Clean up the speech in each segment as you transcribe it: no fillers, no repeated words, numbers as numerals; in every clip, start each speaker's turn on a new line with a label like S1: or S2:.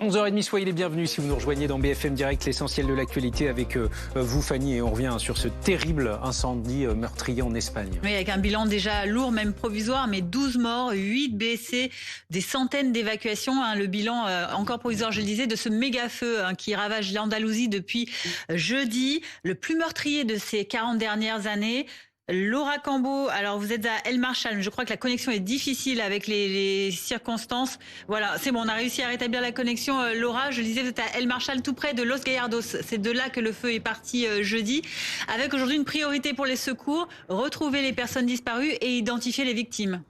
S1: 11h30, soyez les bienvenus si vous nous rejoignez dans BFM Direct, l'essentiel de l'actualité avec vous Fanny, et on revient sur ce terrible incendie meurtrier en Espagne.
S2: Oui, avec un bilan déjà lourd, même provisoire, mais 12 morts, 8 blessés, des centaines d'évacuations. Le bilan encore provisoire, je le disais, de ce méga-feu qui ravage l'Andalousie depuis jeudi, le plus meurtrier de ces 40 dernières années. Laura Cambo, alors vous êtes à El Marchal, je crois que la connexion est difficile avec les circonstances. Voilà, c'est bon, on a réussi à rétablir la connexion. Laura, je le disais, vous êtes à El Marchal, tout près de Los Gallardos. C'est de là que le feu est parti jeudi, avec aujourd'hui une priorité pour les secours, retrouver les personnes disparues et identifier les victimes.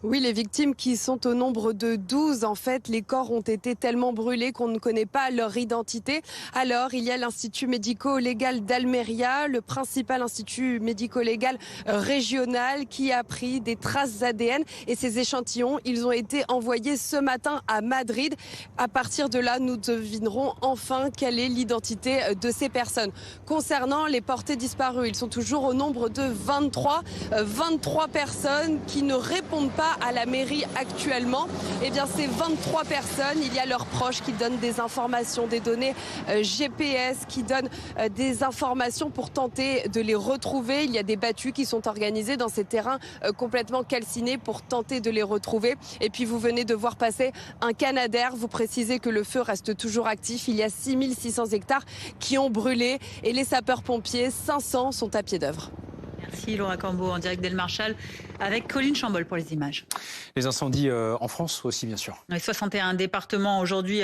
S3: Oui, les victimes qui sont au nombre de 12, en fait, les corps ont été tellement brûlés qu'on ne connaît pas leur identité. Alors, il y a l'Institut médico-légal d'Almeria, le principal institut médico-légal régional qui a pris des traces ADN et ces échantillons, ils ont été envoyés ce matin à Madrid. À partir de là, nous devinerons enfin quelle est l'identité de ces personnes. Concernant les portés disparus, ils sont toujours au nombre de 23 personnes qui ne répondent pas à la mairie actuellement. Eh bien, ces 23 personnes, il y a leurs proches qui donnent des informations, des données GPS, qui donnent des informations pour tenter de les retrouver. Il y a des battues qui sont organisées dans ces terrains complètement calcinés pour tenter de les retrouver. Et puis, vous venez de voir passer un Canadair. Vous précisez que le feu reste toujours actif. Il y a 6600 hectares qui ont brûlé et les sapeurs-pompiers, 500, sont à pied d'œuvre.
S2: Merci Laura Cambo en direct d'El Marchal avec Colline Chambol pour les images.
S1: Les incendies en France aussi, bien sûr.
S2: 61 départements aujourd'hui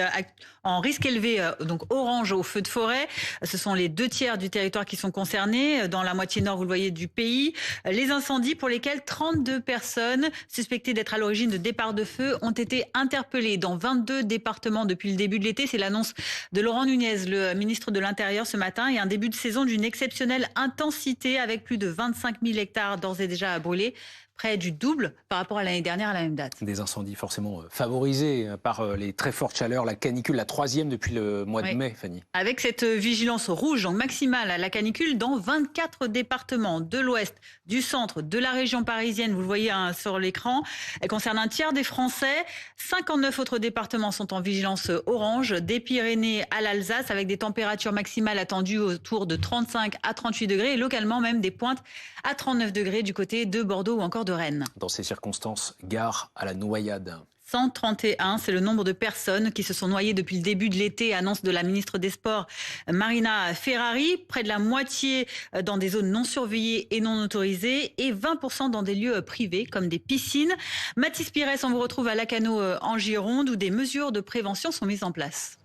S2: en risque élevé, donc orange au feu de forêt. Ce sont les 2/3 du territoire qui sont concernés, dans la moitié nord, vous le voyez, du pays. Les incendies pour lesquels 32 personnes suspectées d'être à l'origine de départs de feu ont été interpellées dans 22 départements depuis le début de l'été. C'est l'annonce de Laurent Nunez, le ministre de l'Intérieur, ce matin, et un début de saison d'une exceptionnelle intensité avec plus de 25 000 hectares d'ores et déjà brûlés. Près du double par rapport à l'année dernière à la même date. Des
S1: incendies forcément favorisés par les très fortes chaleurs, la canicule, la 3e depuis le mois de mai, Fanny.
S2: Avec cette vigilance rouge, donc maximale à la canicule dans 24 départements de l'Ouest, du centre, de la région parisienne, vous le voyez sur l'écran. Elle concerne un tiers des Français. 59 autres départements sont en vigilance orange, des Pyrénées à l'Alsace, avec des températures maximales attendues autour de 35 à 38 degrés et localement même des pointes à 39 degrés du côté de Bordeaux ou encore de Rennes.
S1: Dans ces circonstances, gare à la noyade.
S2: 131, c'est le nombre de personnes qui se sont noyées depuis le début de l'été, annonce de la ministre des Sports Marina Ferrari. Près de la moitié dans des zones non surveillées et non autorisées et 20% dans des lieux privés comme des piscines. Mathis Pires, on vous retrouve à Lacanau en Gironde où des mesures de prévention sont mises en place.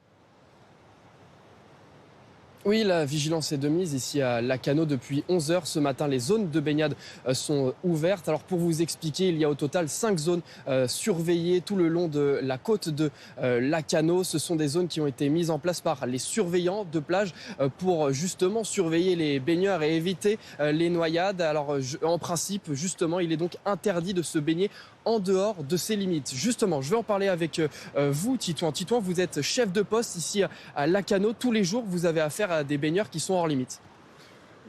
S4: Oui, la vigilance est de mise ici à Lacanau depuis 11h. Ce matin, les zones de baignade sont ouvertes. Alors pour vous expliquer, il y a au total 5 zones surveillées tout le long de la côte de Lacanau. Ce sont des zones qui ont été mises en place par les surveillants de plage pour justement surveiller les baigneurs et éviter les noyades. Alors en principe, justement, il est donc interdit de se baigner en dehors de ces limites. Justement, je vais en parler avec vous, Titouan. Titouan, vous êtes chef de poste ici à Lacanau. Tous les jours, vous avez affaire à des baigneurs qui sont hors limite.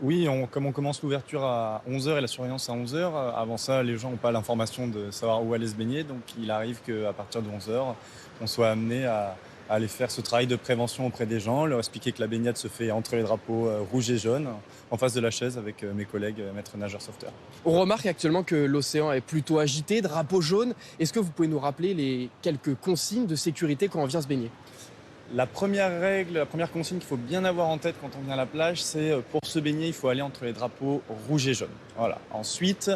S5: Oui, comme on commence l'ouverture à 11h et la surveillance à 11h, avant ça, les gens n'ont pas l'information de savoir où aller se baigner. Donc, il arrive qu'à partir de 11h, on soit amené à aller faire ce travail de prévention auprès des gens, leur expliquer que la baignade se fait entre les drapeaux rouges et jaunes, en face de la chaise avec mes collègues maîtres nageurs sauveteurs.
S4: On remarque actuellement que l'océan est plutôt agité, drapeau jaune. Est-ce que vous pouvez nous rappeler les quelques consignes de sécurité quand on vient se baigner ?
S5: La première règle, la première consigne qu'il faut bien avoir en tête quand on vient à la plage, c'est pour se baigner, il faut aller entre les drapeaux rouges et jaunes. Voilà. Ensuite,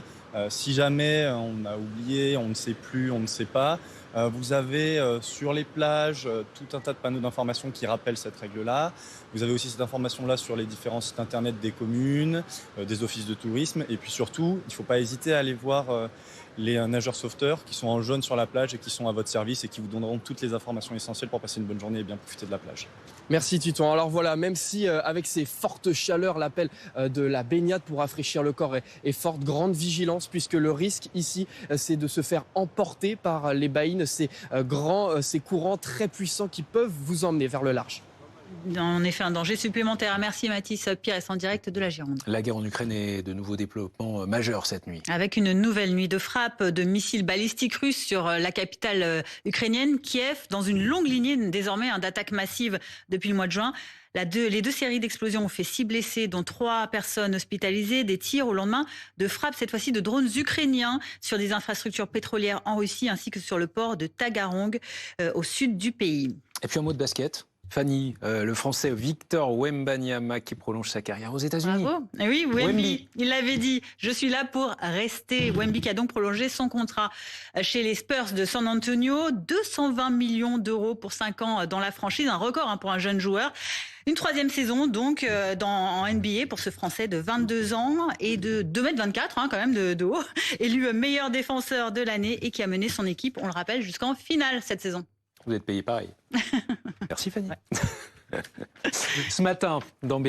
S5: si jamais on a oublié, on ne sait plus, on ne sait pas, vous avez sur les plages tout un tas de panneaux d'information qui rappellent cette règle-là. Vous avez aussi cette information-là sur les différents sites internet des communes, des offices de tourisme. Et puis surtout, il ne faut pas hésiter à aller voir les nageurs sauveteurs qui sont en jaune sur la plage et qui sont à votre service et qui vous donneront toutes les informations essentielles pour passer une bonne journée et bien profiter de la plage.
S4: Merci Titouan. Alors voilà, même si avec ces fortes chaleurs, l'appel de la baignade pour rafraîchir le corps est forte, grande vigilance puisque le risque ici, c'est de se faire emporter par les baïnes, ces courants très puissants qui peuvent vous emmener vers le large.
S2: en effet un danger supplémentaire. Merci Mathis Pires en direct de la Gironde.
S1: La guerre en Ukraine est de nouveaux développements majeurs cette nuit.
S2: Avec une nouvelle nuit de frappe de missiles balistiques russes sur la capitale ukrainienne, Kiev, dans une longue lignée désormais d'attaques massives depuis le mois de juin. Les deux séries d'explosions ont fait 6 blessés, dont 3 personnes hospitalisées. Des tirs au lendemain de frappes, cette fois-ci de drones ukrainiens, sur des infrastructures pétrolières en Russie, ainsi que sur le port de Tagarong, au sud du pays.
S1: Et puis un mot de basket. Fanny, le Français Victor Wembanyama qui prolonge sa carrière aux États-Unis.
S2: Bravo. Et oui, Wemby, il l'avait dit, je suis là pour rester. Wemby qui a donc prolongé son contrat chez les Spurs de San Antonio. 220 millions d'euros pour 5 ans dans la franchise, un record pour un jeune joueur. Une 3e saison donc en NBA pour ce Français de 22 ans et de 2,24 m quand même de haut. Élu meilleur défenseur de l'année et qui a mené son équipe, on le rappelle, jusqu'en finale cette saison.
S1: Vous êtes payé pareil. Merci Fanny. Ce matin, dans